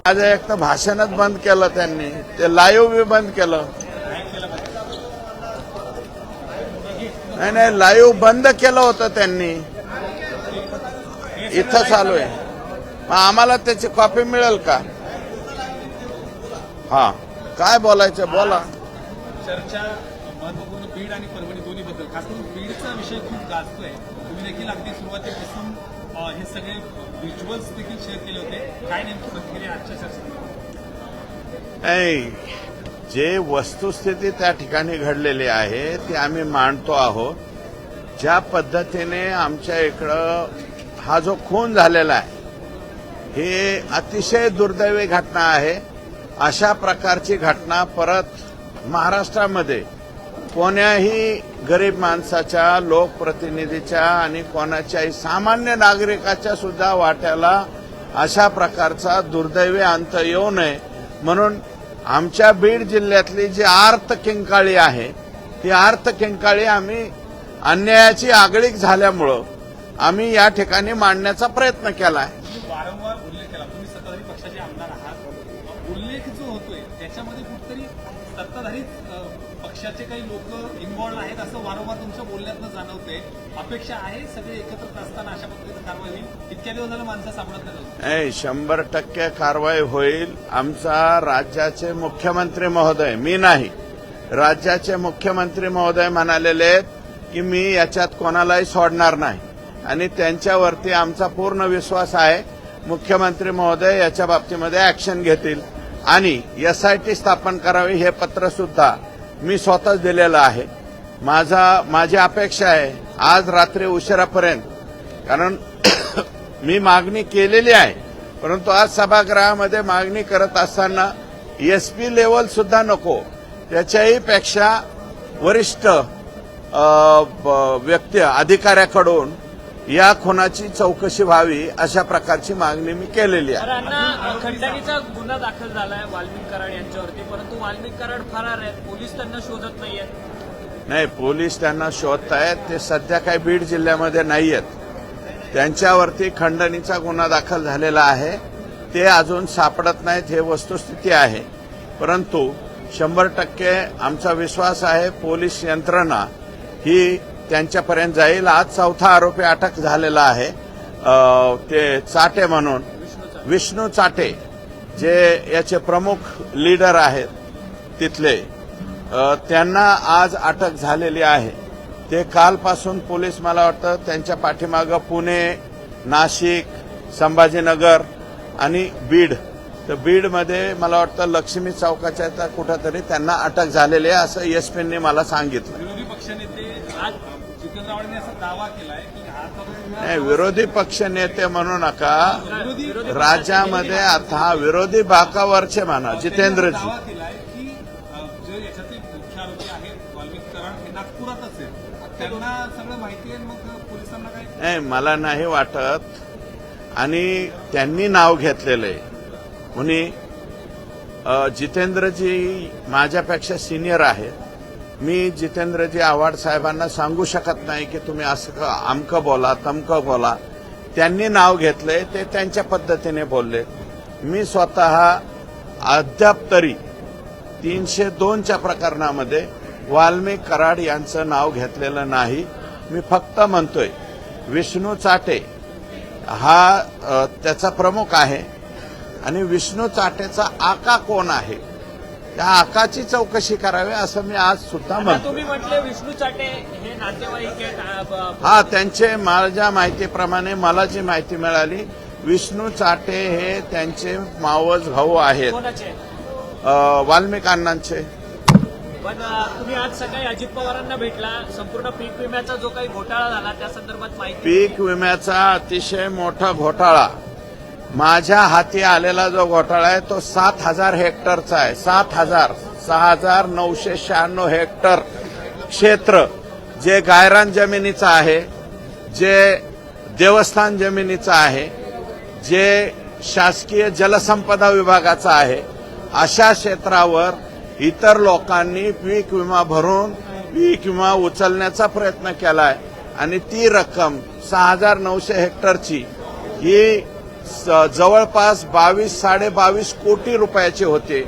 आज एक तर भाषणच बंद केलं त्यांनी, ते लाईव्ह बी बंद केलं. नाही, लाईव्ह बंद केलं होतं त्यांनी. इथं चालू आहे. मग आम्हाला त्याची कॉपी मिळेल का? हा, काय बोलायचं बोला. चर्चा महत्वपूर्ण बीड आणि परभणी दोन्ही बद्दल, खास करून बीडचा विषय खूप गाजतोय. तुम्ही देखील अगदी सुरुवातीपासून हे सगळे व्हिज्युअल्स देखील शेअर केले होते. काय नेमकी प्रतिक्रिया आजच्या चर्चेत? नाही, जे वस्तुस्थिती त्या ठिकाणी घडलेली आहे ती आम्ही मांडतो आहोत. ज्या पद्धतीने आमच्या इकडं हा जो खून झालेला आहे हे अतिशय दुर्दैवी घटना आहे. अशा प्रकारची घटना परत महाराष्ट्रामध्ये कोण्याही गरीब माणसाच्या, लोकप्रतिनिधीच्या आणि कोणाच्याही सामान्य नागरिकाच्या सुद्धा वाट्याला अशा प्रकारचा दुर्दैवी अंत येऊ नये म्हणून आमच्या बीड जिल्ह्यातली जी आर्त किंकाळी आहे ती आर्त किंकाळी आम्ही अन्यायाची आगळीक झाल्यामुळं आम्ही या ठिकाणी मांडण्याचा प्रयत्न केला आहे. वारंवार उल्लेख केला, तुम्ही सत्ताधारी पक्षाचे आमदार आहात. उल्लेख जो होतोय त्याच्यामध्ये कुठेतरी सत्ताधारी पक्षाचे काही लोक इन्व्हॉल्ड आहेत असं वारंवार तुमच्या बोलण्यातनं जाणवतंय. अपेक्षा आहे सगळे एकत्र असताना अशा पद्धतीचं कारवाई होईल? इतक्या दिवस झालं माणसं सापडत नाही. 100% कारवाई होईल. आमचा राज्याचे मुख्यमंत्री महोदय, मी नाही, राज्याचे मुख्यमंत्री महोदय म्हणालेले आहेत की मी याच्यात कोणालाही सोडणार नाही आणि त्यांच्यावरती आमचा पूर्ण विश्वास आहे. मुख्यमंत्री महोदय याच्या बाबतीमध्ये ऍक्शन घेतील आणि एसआयटी स्थापन करावी हे पत्र सुद्धा मी स्वतःच दिलेलं आहे. माझी अपेक्षा आहे आज रात्री उशिरापर्यंत, कारण मी मागणी केलेली आहे, परंतु आज सभागृहामध्ये मागणी करत असताना एसपी लेवल सुद्धा नको, त्याच्याही पेक्षा वरिष्ठ व्यक्ती अधिकाऱ्याकडून या खुनाची चौकशी व्हावी अशा प्रकारची मागणी मी केलेली आहे. खंडणीचा गुन्हा दाखल झालाय वाल्मिक कराड यांच्यावरती, परंतु वाल्मिक कराड फरार आहेत, पोलीस त्यांना शोधत नाहीयेत. नाही, पोलीस त्यांना शोधतायत. ते सध्या काही बीड जिल्ह्यामध्ये नाहीयेत. त्यांच्यावरती खंडणीचा गुन्हा दाखल झालेला आहे, ते अजून सापडत नाहीत, हे वस्तुस्थिती आहे. परंतु 100% आमचा विश्वास आहे पोलीस यंत्रणा ही त्यांच्यापर्यंत जाईल. आज चौथा आरोपी अटक झालेला आहे, ते चाटे म्हणून, विष्णू चाटे, जे याचे प्रमुख लीडर आहेत तिथले, त्यांना आज अटक झालेली आहे. ते कालपासून पोलीस, मला वाटतं त्यांच्या पाठीमागं पुणे, नाशिक, संभाजीनगर आणि बीड, तर बीडमध्ये मला वाटतं लक्ष्मी चौकाच्या कुठंतरी त्यांना अटक झालेली आहे असं एसपींनी मला सांगितलं. विरोधी पक्षनेते जितेंद्र आव्हाडांनी असा दावा केलाय की नाही, विरोधी पक्ष नेते म्हणू नका, राज्यामध्ये आता विरोधी बाकावरचे म्हणा. जितेंद्रजी दावा केलाय की जे याच्यातील मुख्य आरोपी आहेत वाल्मिक कराड हे नागपुरातच आहेत, त्यांना सगळं माहिती आहे, मग पोलिसांना काय? नाही, मला नाही वाटत. आणि त्यांनी नाव घेतलेलं आहे. कुणी जितेंद्रजी माझ्यापेक्षा सिनियर आहेत. मी जितेंद्रजी आव्हाड साहेबांना सांगू शकत नाही की तुम्ही असं अमकं बोला तमकं बोला. त्यांनी नाव घेतलंय, ते त्यांच्या पद्धतीने बोलले. मी स्वतः अद्याप तरी 302च्या प्रकरणामध्ये वाल्मिक कराड यांचं नाव घेतलेलं नाही. मी फक्त म्हणतोय विष्णू चाटे हा त्याचा प्रमुख आहे आणि विष्णू चाटेचा आका कोण आहे त्या आकाची चौकशी करावी असं मी आज सुद्धा म्हणतो. तुम्ही म्हटले विष्णू चाटे हे नातेवाईक आहेत. हा, त्यांचे माझ्या माहितीप्रमाणे मला जी माहिती मिळाली, विष्णू चाटे हे त्यांचे मावस भाऊ आहेत. कोणाचे? वाल्मिक अण्णांचे. पण तुम्ही आज सकाळी अजित पवारांना भेटला, संपूर्ण पीक विम्याचा जो काही घोटाळा झाला त्या संदर्भात माहिती. पीक विम्याचा अतिशय मोठा घोटाळा, माझ्या हाती आलेला जो घोटाळा आहे तो 7,000 हेक्टरचा आहे. 6,996 हेक्टर क्षेत्र जे गायरान जमिनीचं आहे, जे देवस्थान जमिनीचं आहे, जे शासकीय जलसंपदा विभागाचं आहे, अशा क्षेत्रावर इतर लोकांनी पीक विमा भरून पीक विमा उचलण्याचा प्रयत्न केलाय आणि ती रक्कम 6,900 हेक्टरची ही जवळपास 22-22.5 कोटी रुपयाचे होते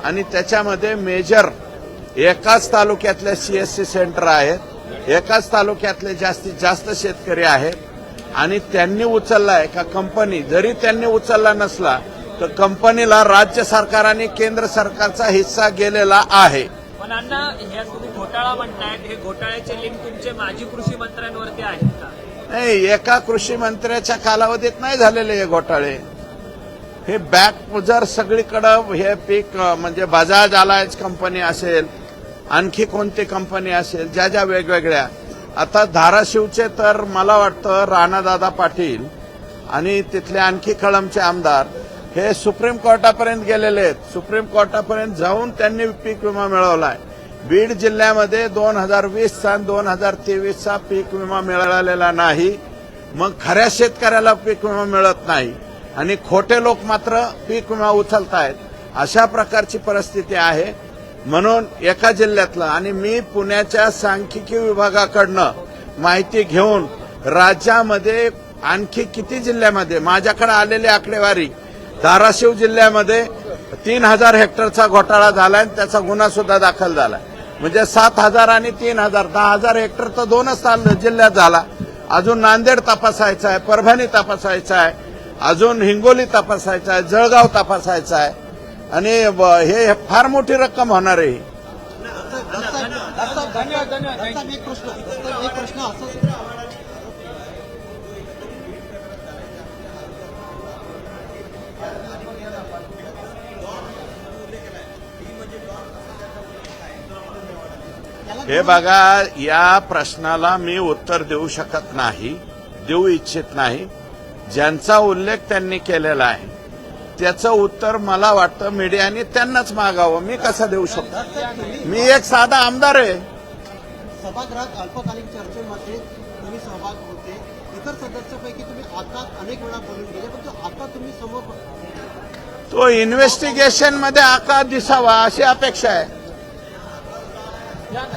आणि त्याच्यामध्ये मेजर एकाच तालुक्यातल्या सीएससी सेंटर आहेत, एकाच तालुक्यातले जास्तीत जास्त शेतकरी आहेत आणि त्यांनी उचललाय का कंपनी, जरी त्यांनी उचलला नसला तर कंपनीला राज्य सरकार आणि केंद्र सरकारचा हिस्सा गेलेला आहे. पण अण्णा, ह्या तुम्ही घोटाळा म्हणतायत, हे घोटाळ्याचे लिंक तुमचे माजी कृषी मंत्र्यांवरती आहेत का? नाही, एका कृषी मंत्र्याच्या कालावधीत नाही झालेले हे घोटाळे. हे बॅकजर सगळीकडं हे पीक म्हणजे बजाज अलायन्स कंपनी असेल, आणखी कोणती कंपनी असेल, ज्या ज्या वेगवेगळ्या. आता धाराशिवचे तर मला वाटतं राणादादा पाटील आणि तिथले आणखी कळमचे आमदार हे सुप्रीम कोर्टापर्यंत गेलेले आहेत. सुप्रीम कोर्टापर्यंत जाऊन त्यांनी पीक विमा मिळवलाय. बीड जिल्ह्यामध्ये 2020चा आणि 2023चा पीक विमा मिळालेला नाही. मग खऱ्या शेतकऱ्याला पीक विमा मिळत नाही आणि खोटे लोक मात्र पीक विमा उचलतायत. अशा प्रकारची परिस्थिती आहे. म्हणून एका जिल्ह्यातलं, आणि मी पुण्याच्या सांख्यिकी विभागाकडनं माहिती घेऊन राज्यामध्ये आणखी किती जिल्ह्यामध्ये माझ्याकडे आलेली आकडेवारी, धाराशिव जिल्ह्यामध्ये 3,000 हेक्टरचा घोटाळा झालाय आणि त्याचा गुन्हा सुद्धा दाखल झालाय. म्हणजे 7,000 आणि 3,000, 10,000 हेक्टर तर दोनच जिल्ह्यात झाला. अजून नांदेड तपासायचा आहे, परभणी तपासायचा आहे, अजून हिंगोली तपासायचा आहे, जळगाव तपासायचा आहे आणि हे फार मोठी रक्कम होणार आहे. एक प्रश्न असं हे बघा, या प्रश्नाला मी उत्तर देऊ शकत नाही, देऊ इच्छित नाही. ज्यांचा उल्लेख त्यांनी केलेला आहे त्याचं उत्तर मला वाटतं मीडियाने त्यांनाच मागावं. मी कसं देऊ शकतो? मी एक साधा आमदार आहे. सभागृहात अल्पकालीन चर्चेमध्ये तुम्ही सहभाग होते, इतर सदस्यापैकी तुम्ही आता अनेक वेळा बोलून गेले, पण आता तुम्ही समोर तो इन्व्हेस्टिगेशन मध्ये आकार दिसावा अशी अपेक्षा आहे.